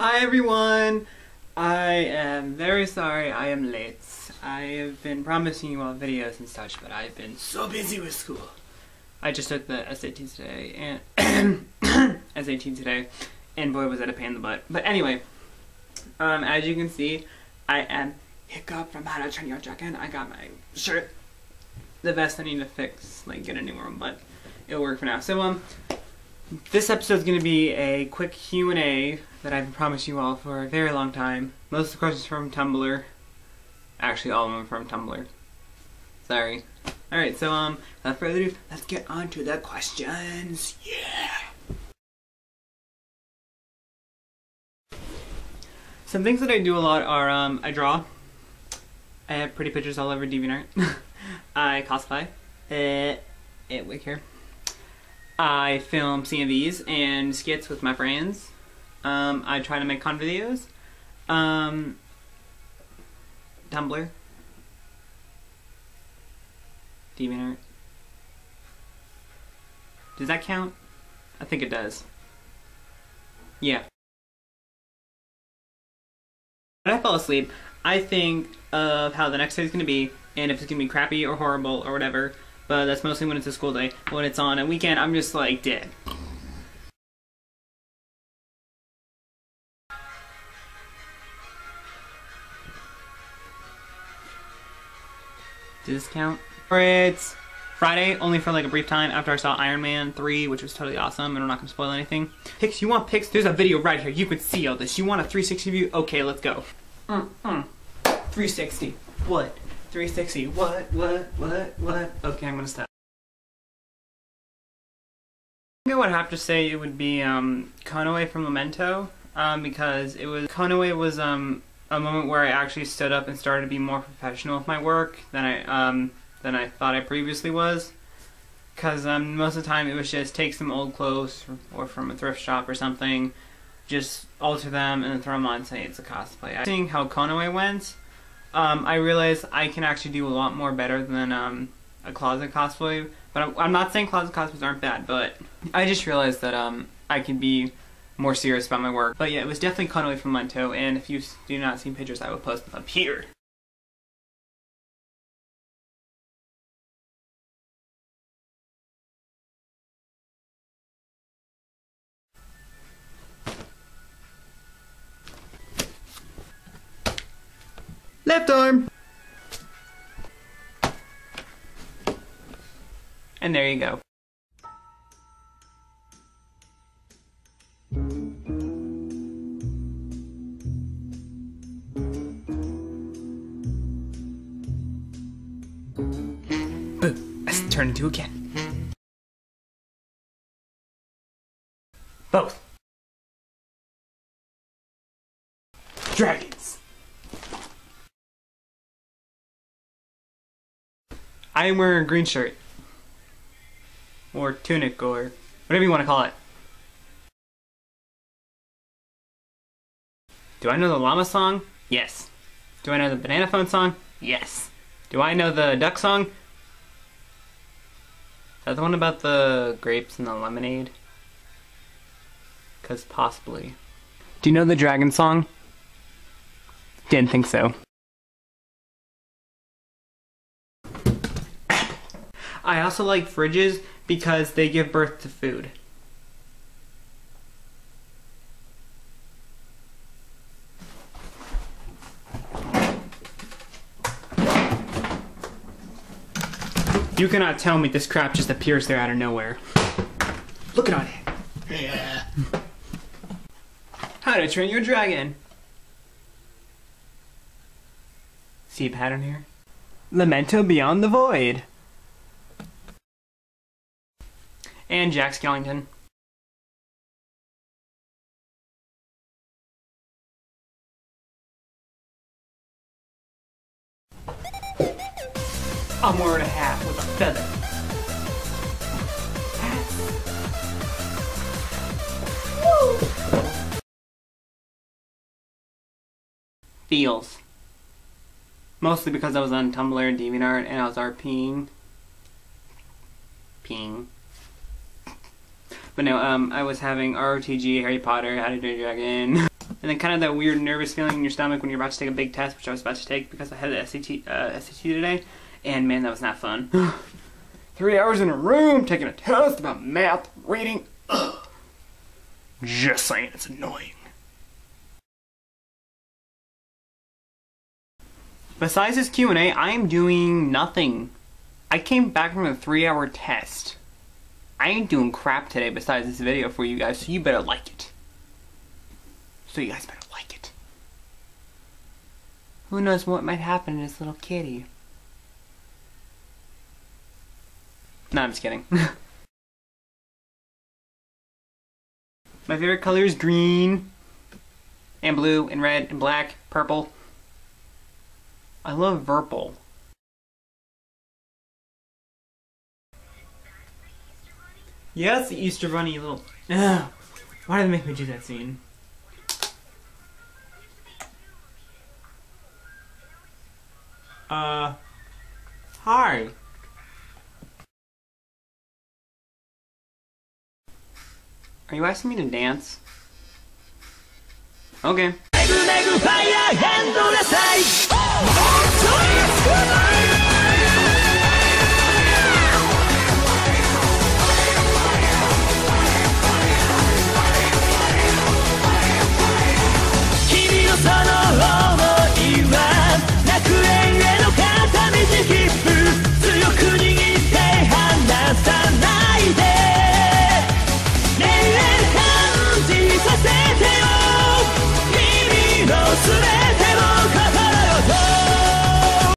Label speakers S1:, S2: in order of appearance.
S1: Hi everyone! I am very sorry I am late. I have been promising you all videos and such, but I've been so busy with school. I just took the SAT today, and and boy was that a pain in the butt. But anyway, as you can see, I am Hiccup from How to Train Your Dragon. I got my shirt, the vest I need to fix, like get a new one, but it'll work for now. So this episode is going to be a quick Q&A that I've promised you all for a very long time. Most of the questions from Tumblr. Actually, all of them from Tumblr. Sorry. Alright, so without further ado, let's get on to the questions. Yeah! Some things that I do a lot are, I draw. I have pretty pictures all over DeviantArt. I cosplay. Wait here. I film CMVs and skits with my friends. I try to make con videos. Tumblr. DeviantArt. Does that count? I think it does. Yeah. When I fall asleep, I think of how the next day is going to be, and if it's going to be crappy or horrible or whatever, but that's mostly when it's a school day. When it's on a weekend, I'm just like dead. Does this count? It's Friday, only for like a brief time after I saw Iron Man 3, which was totally awesome, and I'm not going to spoil anything. Pics, you want pics? There's a video right here. You can see all this. You want a 360 view? Okay, let's go. 360. What? 360. What? Okay, I'm going to stop. I think I would have to say it would be Konoe from Memento, because Konoe was a moment where I actually stood up and started to be more professional with my work than I thought I previously was. Because most of the time it was just take some old clothes or from a thrift shop or something, just alter them and then throw them on and say it's a cosplay. Seeing how Konoe went, I realized I can actually do a lot more better than a closet cosplay. But I'm not saying closet cosplays aren't bad, but I just realized that I can be more serious about my work. But yeah, it was definitely Konoe from Memento, and if you do not see pictures, I will post them up here. Left arm! And there you go. Boom! Let's turn into again. Both. Dragons. I am wearing a green shirt. Or tunic, or whatever you want to call it. Do I know the llama song? Yes. Do I know the banana phone song? Yes. Do I know the duck song? Is that the one about the grapes and the lemonade? 'Cause possibly. Do you know the dragon song? Didn't think so. I also like fridges because they give birth to food. You cannot tell me this crap just appears there out of nowhere. Look at it. Yeah. How to Train Your Dragon. See a pattern here? Memento Beyond the Void. And Jack Skellington. I'm wearing a hat with a feather. Woo! Feels. Mostly because I was on Tumblr and DeviantArt and I was RPing. But no, I was having ROTG, Harry Potter, How to Train Your Dragon, and and then kind of that weird nervous feeling in your stomach when you're about to take a big test, which I was about to take because I had an SAT today, and man, that was not fun. 3 hours in a room taking a test about math, reading. Ugh. Just saying, it's annoying. Besides this Q&A, I am doing nothing. I came back from a 3-hour test. I ain't doing crap today besides this video for you guys, so you better like it. So you guys better like it. Who knows what might happen to this little kitty? No, I'm just kidding. My favorite color is green, and blue, and red, and black, purple. I love purple. Yeah, it's the Easter Bunny, you little... Ugh. Why did they make me do that scene? Hi. Are you asking me to dance? Okay.